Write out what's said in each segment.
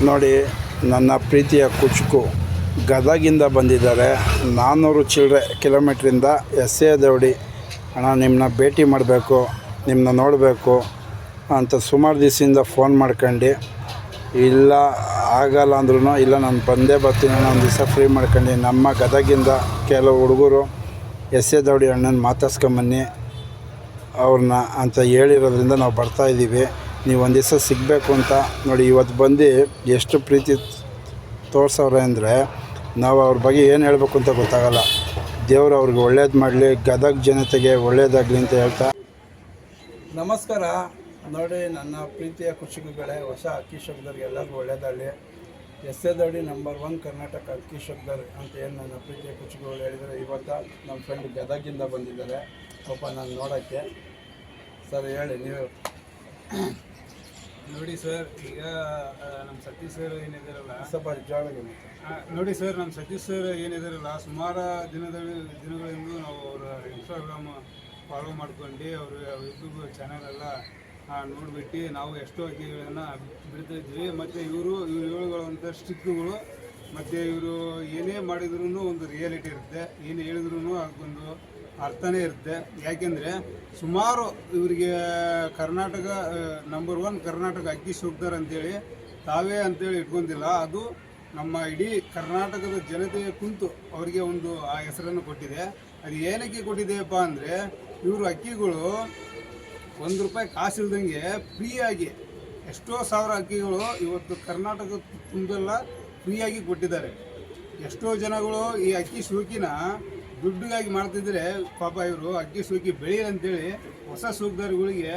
ನೋಡಿ, ನನ್ನ ಪ್ರೀತಿಯ ಕುಚುಕು ಗದಗಿಂದ ಬಂದಿದ್ದಾರೆ. 400 ಚಿಲ್ಲರೆ ಕಿಲೋಮೀಟ್ರಿಂದ ಎಸ್ ಎ ದೌಡಿ. ಅಣ್ಣ, ನಿಮ್ಮನ್ನ ಭೇಟಿ ಮಾಡಬೇಕು, ನಿಮ್ಮನ್ನ ನೋಡಬೇಕು ಅಂತ ಸುಮಾರು ದಿವಸದಿಂದ ಫೋನ್ ಮಾಡ್ಕೊಂಡು, ಇಲ್ಲ ಆಗಲ್ಲ ಅಂದ್ರೂ ಇಲ್ಲ ನಾನು ಬಂದೇ ಬರ್ತೀನಿ, ಒಂದು ದಿವಸ ಫ್ರೀ ಮಾಡ್ಕೊಂಡು ನಮ್ಮ ಗದಗಿಂದ ಕೆಲವು ಹುಡುಗರು ಎಸ್ ಎ ದೌಡಿ ಅಣ್ಣನ ಮಾತಾಡ್ಸ್ಕೊಂಬನ್ನಿ ಅವ್ರನ್ನ ಅಂತ ಹೇಳಿರೋದ್ರಿಂದ ನಾವು ಬರ್ತಾಯಿದ್ದೀವಿ. ನೀವು ಒಂದು ದಿವಸ ಸಿಗಬೇಕು ಅಂತ ನೋಡಿ. ಇವತ್ತು ಬಂದು ಎಷ್ಟು ಪ್ರೀತಿ ತೋರಿಸವ್ರೆ ಅಂದರೆ ನಾವು ಅವ್ರ ಬಗ್ಗೆ ಏನು ಹೇಳಬೇಕು ಅಂತ ಗೊತ್ತಾಗಲ್ಲ. ದೇವರು ಅವ್ರಿಗೆ ಒಳ್ಳೇದು ಮಾಡಲಿ, ಗದಗ ಜನತೆಗೆ ಒಳ್ಳೇದಾಗಲಿ ಅಂತ ಹೇಳ್ತಾ ನಮಸ್ಕಾರ. ನೋಡಿ, ನನ್ನ ಪ್ರೀತಿಯ ಕುಚುಕುಗಳೇ, ಹೊಸ ಅಕ್ಕಿ ಶಬ್ದರಿಗೆ ಎಲ್ಲರಿಗೂ ಒಳ್ಳೇದಾಗಲಿ. ಎಸ್ ಎ ದೌಡಿ ನಂಬರ್ 1 ಕರ್ನಾಟಕ ಅಕ್ಕಿ ಶಬ್ದರ್ ಅಂತ ಏನು ನನ್ನ ಪ್ರೀತಿಯ ಕುಚುಕುಗಳು ಹೇಳಿದರೆ, ಇವತ್ತು ನಮ್ಮ ಫ್ರೆಂಡ್ ಗದಗಿಂದ ಬಂದಿದ್ದಾರೆ ಪಾಪ ನಾನು ನೋಡೋಕ್ಕೆ. ಸರ್ ಹೇಳಿ ನೀವು. ನೋಡಿ ಸರ್, ಈಗ ನಮ್ಮ ಸತೀಶ್ ಸರ್ ಏನಿದಾರಲ್ಲ, ಸ್ವಲ್ಪ ಜೋರಾಗಿ ನೋಡಿ ಸರ್, ನಮ್ಮ ಸತೀಶ್ ಸರ್ ಏನಿದಾರಲ್ಲ, ಸುಮಾರು ದಿನಗಳಿಂದ ನಾವು ಅವರ ಇನ್ಸ್ಟಾಗ್ರಾಮ್ ಫಾಲೋ ಮಾಡ್ಕೊಂಡು ಅವ್ರ ಯೂಟ್ಯೂಬ್ ಚಾನಲ್ ಎಲ್ಲ ನೋಡಿಬಿಟ್ಟು ನಾವು ಎಷ್ಟೋ ಅಕ್ಕಿಗಳನ್ನು ಬಿಡ್ತಾಯಿದ್ವಿ. ಮತ್ತು ಇವರು ಹೇಳುವಂಥ ಸ್ಟಿಕ್ಗಳು, ಮತ್ತು ಇವರು ಏನೇ ಮಾಡಿದ್ರೂ ಒಂದು ರಿಯಾಲಿಟಿ ಇರುತ್ತೆ, ಏನು ಹೇಳಿದ್ರೂ ಅದಕ್ಕೊಂದು ಅರ್ಥನೇ ಇರುತ್ತೆ. ಯಾಕೆಂದರೆ ಸುಮಾರು ಇವರಿಗೆ ಕರ್ನಾಟಕ ನಂಬರ್ 1 ಕರ್ನಾಟಕ ಅಕ್ಕಿ ಶೋಕ್ದಾರ್ ಅಂತೇಳಿ ತಾವೇ ಅಂತೇಳಿ ಇಟ್ಕೊಂಡಿಲ್ಲ, ಅದು ನಮ್ಮ ಇಡೀ ಕರ್ನಾಟಕದ ಜನತೆಯ ಕುಂತು ಅವರಿಗೆ ಒಂದು ಆ ಹೆಸರನ್ನು ಕೊಟ್ಟಿದೆ. ಅದು ಏನಕ್ಕೆ ಕೊಟ್ಟಿದೆಯಪ್ಪ ಅಂದರೆ, ಇವರು ಅಕ್ಕಿಗಳು ₹1 ಕಾಸಿಲ್ದಂಗೆ ಫ್ರೀಯಾಗಿ ಎಷ್ಟೋ ಸಾವಿರ ಅಕ್ಕಿಗಳು ಇವತ್ತು ಕರ್ನಾಟಕ ತುಂಬೆಲ್ಲ ಫ್ರೀಯಾಗಿ ಕೊಟ್ಟಿದ್ದಾರೆ. ಎಷ್ಟೋ ಜನಗಳು ಈ ಅಕ್ಕಿ ಶೋಕಿನ ದುಡ್ಡಿಗಾಗಿ ಮಾಡ್ತಿದ್ರೆ ಪಾಪ ಇವರು ಅಕ್ಕಿ ಶೋಕಿ ಬೆಳೀಲಿ ಅಂತೇಳಿ ಹೊಸ ಶೋಕ್ದಾರಿಗಳಿಗೆ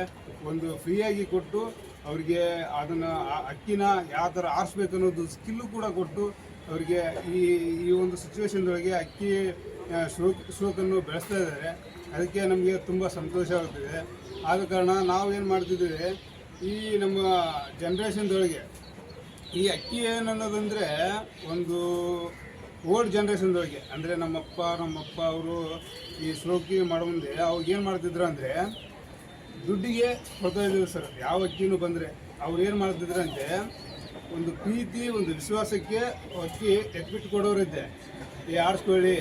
ಒಂದು ಫ್ರೀಯಾಗಿ ಕೊಟ್ಟು ಅವರಿಗೆ ಅದನ್ನು ಅಕ್ಕಿನ ಯಾವ ಥರ ಆರಿಸ್ಬೇಕು ಅನ್ನೋದು ಸ್ಕಿಲ್ಲು ಕೂಡ ಕೊಟ್ಟು ಅವರಿಗೆ ಈ ಒಂದು ಸಿಚುವೇಶನ್ದೊಳಗೆ ಅಕ್ಕಿ ಶೋಕನ್ನು ಬೆಳೆಸ್ತಾ ಇದ್ದಾರೆ. ಅದಕ್ಕೆ ನಮಗೆ ತುಂಬ ಸಂತೋಷ ಆಗ್ತಿದೆ. ಆದ ಕಾರಣ ನಾವು ಏನು ಮಾಡ್ತಿದ್ದೀವಿ, ಈ ನಮ್ಮ ಜನ್ರೇಷನ್ದೊಳಗೆ ಈ ಅಕ್ಕಿ ಏನು ಅನ್ನೋದಂದರೆ ಒಂದು ಓಲ್ಡ್ ಜನ್ರೇಷನ್ದೊಳಗೆ, ಅಂದರೆ ನಮ್ಮಪ್ಪ ಅವರು ಈ ಶೋಕಿ ಮಾಡೋ ಮುಂದೆ ಅವಾಗ ಏನು ಮಾಡ್ತಿದ್ರು ಅಂದರೆ ದುಡ್ಡಿಗೆ ಕೊಡ್ತಾ ಇದ್ದೀವಿ ಸರ್. ಯಾವ ಅಕ್ಕಿನೂ ಬಂದರೆ ಅವ್ರು ಏನು ಮಾಡ್ತಿದ್ರು ಅಂದರೆ, ಒಂದು ಪ್ರೀತಿ ಒಂದು ವಿಶ್ವಾಸಕ್ಕೆ ಅಕ್ಕಿ ಎತ್ಬಿಟ್ಟು ಕೊಡೋರಿದ್ದೆ, ಈ ಆರಿಸ್ಕೊಳ್ಳಿ,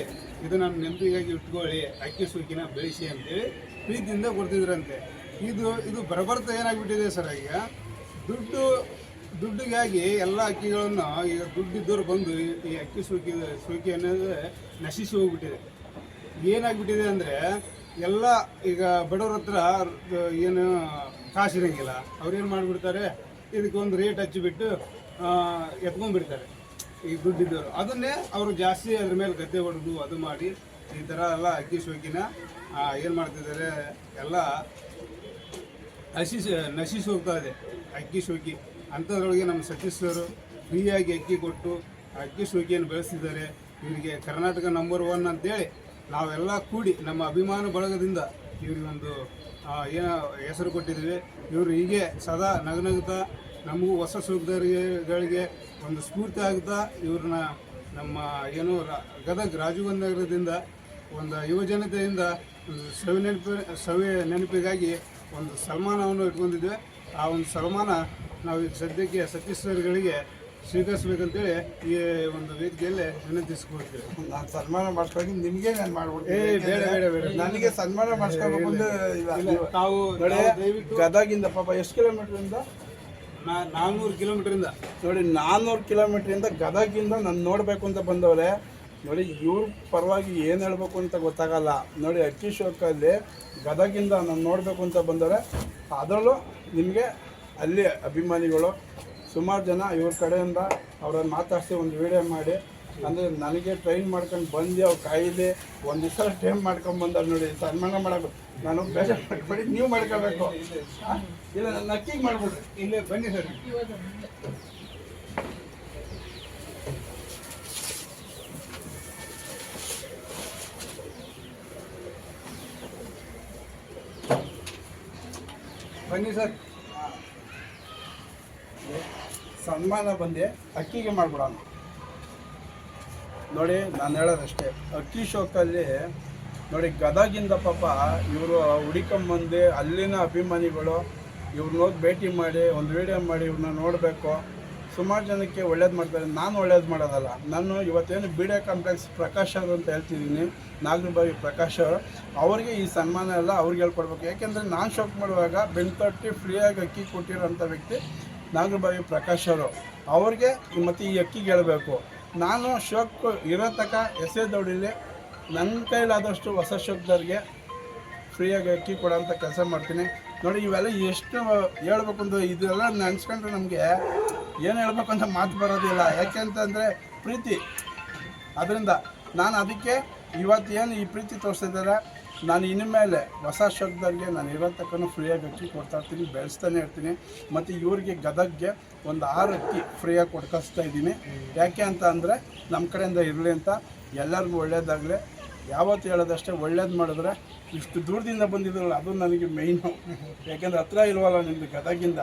ಇದು ನಮ್ಮ ನೆಮ್ಮದಿಗಾಗಿ ಇಟ್ಕೊಳ್ಳಿ, ಅಕ್ಕಿ ಶೋಕಿನ ಬೆಳೆಸಿ ಅಂತೇಳಿ ಪ್ರೀತಿಯಿಂದ ಕೊಡ್ತಿದ್ರಂತೆ. ಇದು ಬರಬರ್ತಾ ಏನಾಗ್ಬಿಟ್ಟಿದೆ ಸರ್, ಈಗ ದುಡ್ಡಿಗಾಗಿ ಎಲ್ಲ ಅಕ್ಕಿಗಳನ್ನು ಈಗ ದುಡ್ಡಿದ್ದವ್ರು ಬಂದು ಈ ಅಕ್ಕಿ ಶೋಕಿ ಅನ್ನೋದು ನಶಿಸಿ ಹೋಗ್ಬಿಟ್ಟಿದೆ. ಏನಾಗ್ಬಿಟ್ಟಿದೆ ಅಂದರೆ, ಎಲ್ಲ ಈಗ ಬಡವ್ರ ಹತ್ರ ಏನು ಕಾಸಿರಂಗಿಲ್ಲ, ಅವ್ರೇನು ಮಾಡಿಬಿಡ್ತಾರೆ, ಇದಕ್ಕೆ ಒಂದು ರೇಟ್ ಹಚ್ಚಿಬಿಟ್ಟು ಎತ್ಕೊಂಡ್ಬಿಡ್ತಾರೆ ಈ ದುಡ್ಡಿದ್ದವರು. ಅದನ್ನೇ ಅವರು ಜಾಸ್ತಿ ಅದ್ರ ಮೇಲೆ ಗದ್ದೆ ಹೊಡೆದು ಅದು ಮಾಡಿ ಈ ಥರ ಎಲ್ಲ ಅಕ್ಕಿ ಶೋಕಿನ ಏನು ಮಾಡ್ತಿದ್ದಾರೆ, ಎಲ್ಲ ನಶಿಸಿ ಹೋಗ್ತಾ ಇದೆ ಅಕ್ಕಿ ಶೋಕಿ. ಅಂಥದ್ರೊಳಗೆ ನಮ್ಮ ಸತೀಶ್ ಸರ್ ಫ್ರೀಯಾಗಿ ಅಕ್ಕಿ ಕೊಟ್ಟು ಅಕ್ಕಿ ಶೋಕಿಯನ್ನು ಬೆಳೆಸ್ತಿದ್ದಾರೆ. ಇವರಿಗೆ ಕರ್ನಾಟಕ ನಂಬರ್ 1 ಅಂತೇಳಿ ನಾವೆಲ್ಲ ಕೂಡಿ ನಮ್ಮ ಅಭಿಮಾನ ಬಳಗದಿಂದ ಇವ್ರಿಗೊಂದು ಏನೋ ಹೆಸರು ಕೊಟ್ಟಿದ್ದೀವಿ. ಇವರು ಹೀಗೆ ಸದಾ ನಗನಗುತ್ತಾ ನಮಗೂ ಹೊಸ ಶೋಕ್ದಾರಿಗಳಿಗೆ ಒಂದು ಸ್ಫೂರ್ತಿ ಆಗುತ್ತಾ ಇವ್ರನ್ನ ನಮ್ಮ ಏನು ಗದಗ ರಾಜೀವ್ ನಗರದಿಂದ ಒಂದು ಯುವಜನತೆಯಿಂದ ಒಂದು ಸವಿ ನೆನಪಿಗಾಗಿ ಒಂದು ಸನ್ಮಾನವನ್ನು ಇಟ್ಕೊಂಡಿದ್ವಿ. ಆ ಒಂದು ಸನ್ಮಾನ ನಾವು ಈಗ ಸದ್ಯಕ್ಕೆ ಸತೀಶ್ ಸರ್ಗಳಿಗೆ ಸ್ವೀಕರಿಸಬೇಕಂತೇಳಿ ಈ ಒಂದು ವೇದಿಕೆಯಲ್ಲಿ ವಿನಂತಿಸ್ಕೊಳ್ತೀವಿ. ನಾನು ಸನ್ಮಾನ ಮಾಡಿಸ್ಕೊಂಡು ನಿಮಗೆ ನಾನು ಮಾಡ್ಬಿಡ್ತೀನಿ. ಬೇಡ, ನನಗೆ ಸನ್ಮಾನ ಮಾಡಿಸ್ಕೋಬೇಕು ಅಂತ ನಾವು ದಯವಿಟ್ಟು ಗದಗಿಂದ ಪಾಪ ಎಷ್ಟು ಕಿಲೋಮೀಟ್ರಿಂದ 400 ಕಿಲೋಮೀಟ್ರಿಂದ ನೋಡಿ, 400 ಕಿಲೋಮೀಟ್ರಿಂದ ಗದಗಿಂದ ನಾನು ನೋಡಬೇಕು ಅಂತ ಬಂದವರೆ. ನೋಡಿ, ಇವ್ರ ಪರವಾಗಿ ಏನು ಹೇಳಬೇಕು ಅಂತ ಗೊತ್ತಾಗಲ್ಲ. ನೋಡಿ, ಅಕ್ಕಿ ಶೋಕಲ್ಲಿ ಗದಗಿಂದ ನಾನು ನೋಡಬೇಕು ಅಂತ ಬಂದವರೆ. ಅದರಲ್ಲೂ ನಿಮಗೆ ಅಲ್ಲಿ ಅಭಿಮಾನಿಗಳು ಸುಮಾರು ಜನ ಇವ್ರ ಕಡೆಯಿಂದ ಅವ್ರನ್ನ ಮಾತಾಡಿಸಿ ಒಂದು ವಿಡಿಯೋ ಮಾಡಿ, ಅಂದರೆ ನನಗೆ ಟ್ರೈನ್ ಮಾಡ್ಕೊಂಡು ಬಂದು ಅವ್ರು ಕಾಯಿಲೆ ಒಂದು ದಿವಸ ಟೈಮ್ ಮಾಡ್ಕೊಂಡು ಬಂದವ್ರು. ನೋಡಿ, ಸನ್ಮಾನ ಮಾಡೋದು ನಾನು ಬೇಜಾರು ಮಾಡ್ಕೊಬೇಡಿ, ನೀವು ಮಾಡ್ಕೋಬೇಕು. ಇಲ್ಲ, ನನ್ನ ಅಕ್ಕಿಗೆ ಮಾಡ್ಬಿಡ್ರಿ. ಇಲ್ಲೇ ಬನ್ನಿ ಸರ್. ಬನ್ನಿ ಸರ್, ಸನ್ಮಾನ ಬಂದು ಅಕ್ಕಿಗೆ ಮಾಡ್ಬಿಡೋಣ. ನೋಡಿ, ನಾನು ಹೇಳೋದಷ್ಟೇ, ಅಕ್ಕಿ ಶೋಕಲ್ಲಿ ನೋಡಿ ಗದಗಿಂದ ಪಾಪ ಇವರು ಹುಡುಕೊಂಬಂದು ಅಲ್ಲಿನ ಅಭಿಮಾನಿಗಳು ಇವ್ರನ್ನ ಹೋಗಿ ಭೇಟಿ ಮಾಡಿ ಒಂದು ವಿಡಿಯೋ ಮಾಡಿ ಇವ್ರನ್ನ ನೋಡಬೇಕು. ಸುಮಾರು ಜನಕ್ಕೆ ಒಳ್ಳೇದು ಮಾಡ್ತಾರೆ. ನಾನು ಒಳ್ಳೇದು ಮಾಡೋದಲ್ಲ. ನಾನು ಇವತ್ತೇನು B D A complex Prakash ಅವರು ಅಂತ ಹೇಳ್ತಿದ್ದೀನಿ, ನಾಗರಬಾವಿ ಪ್ರಕಾಶ್ ಅವರು, ಅವರಿಗೆ ಈ ಸನ್ಮಾನ ಎಲ್ಲ ಅವ್ರಿಗೆ ಹೇಳ್ಕೊಡ್ಬೇಕು. ಯಾಕೆಂದರೆ ನಾನು ಶೋಕ್ ಮಾಡುವಾಗ ಬೆನ್ತಟ್ಟಿ ಫ್ರೀಯಾಗಿ ಅಕ್ಕಿ ಕೊಟ್ಟಿರೋಂಥ ವ್ಯಕ್ತಿ ನಾಗರಬಾವಿ ಪ್ರಕಾಶ್ ಅವರು. ಅವ್ರಿಗೆ ಮತ್ತು ಈ ಅಕ್ಕಿಗೆ ಹೇಳಬೇಕು, ನಾನು ಶೋಕ್ ಇರೋ ತನಕ ಎಸೆ ದೌಡಿಲಿ ನನ್ನ ಕೈಲಾದಷ್ಟು ಹೊಸ ಶೋಕ್ದವ್ರಿಗೆ ಫ್ರೀಯಾಗಿ ಅಕ್ಕಿ ಕೊಡೋಂಥ ಕೆಲಸ ಮಾಡ್ತೀನಿ. ನೋಡಿ, ಇವೆಲ್ಲ ಎಷ್ಟು ಹೇಳ್ಬೇಕು ಅಂತ ಇದೆಲ್ಲ ನೆನೆಸ್ಕೊಂಡ್ರೆ ನಮಗೆ ಏನು ಹೇಳ್ಬೇಕು ಅಂತ ಮಾತು ಬರೋದಿಲ್ಲ. ಯಾಕೆ ಅಂತಂದರೆ ಪ್ರೀತಿ. ಅದರಿಂದ ನಾನು ಅದಕ್ಕೆ ಇವತ್ತೇನು ಈ ಪ್ರೀತಿ ತೋರಿಸಿದ್ದಾರೆ, ನಾನು ಇನ್ಮೇಲೆ ಹೊಸ ಶಬ್ದಕ್ಕೆ ನಾನು ಇರೋ ತಕ್ಕೂ ಫ್ರೀಯಾಗಿ ಅಕ್ಕಿ ಕೊಡ್ತಾ ಇರ್ತೀನಿ, ಬೆಳೆಸ್ತಾನೆ ಇರ್ತೀನಿ. ಮತ್ತು ಇವ್ರಿಗೆ ಗದಗ್ಗೆ ಒಂದು 6 ಅಕ್ಕಿ ಫ್ರೀಯಾಗಿ ಕೊಡ್ಕಳಿಸ್ತಾ ಇದ್ದೀನಿ. ಯಾಕೆ ಅಂತ ಅಂದರೆ ನಮ್ಮ ಕಡೆಯಿಂದ ಇರಲಿ ಅಂತ, ಎಲ್ಲರಿಗೂ ಒಳ್ಳೇದಾಗಲಿ. ಯಾವತ್ತು ಹೇಳೋದಷ್ಟೇ, ಒಳ್ಳೇದು ಮಾಡಿದ್ರೆ ಇಷ್ಟು ದೂರದಿಂದ ಬಂದಿದ್ರಲ್ಲ ಅದು ನನಗೆ ಮೇಯ್ನು. ಯಾಕೆಂದರೆ ಹತ್ರ ಇಲ್ವಲ್ಲ ನಿಮ್ಮದು ಗದಗಿಂದ,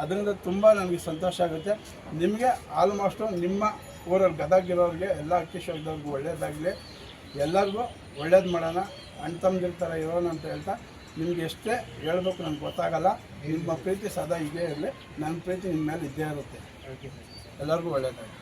ಅದರಿಂದ ತುಂಬ ನನಗೆ ಸಂತೋಷ ಆಗುತ್ತೆ. ನಿಮಗೆ ಆಲ್ಮೋಸ್ಟು ನಿಮ್ಮ ಊರಲ್ಲಿ ಗದಗಿರೋರಿಗೆ ಎಲ್ಲ ಅಕ್ಕಿ ಶಬ್ದವ್ರಿಗೂ ಒಳ್ಳೇದಾಗಲಿ, ಎಲ್ಲರಿಗೂ ಒಳ್ಳೇದು ಮಾಡೋಣ, ಅಣ್ಣ ತಮ್ಮದಿರ ಥರ ಇರೋಣ ಅಂತ ಹೇಳ್ತಾ, ನಿಮ್ಗೆ ಎಷ್ಟೇ ಹೇಳ್ಬೇಕು ನನಗೆ ಗೊತ್ತಾಗಲ್ಲ. ನಿಮ್ಮ ಪ್ರೀತಿ ಸದಾ ಹೀಗೇ ಇರಲಿ, ನನ್ನ ಪ್ರೀತಿ ನಿಮ್ಮ ಮೇಲೆ ಇದ್ದೇ ಇರುತ್ತೆ. ಎಲ್ಲರಿಗೂ ಒಳ್ಳೇದಾಗಲಿ.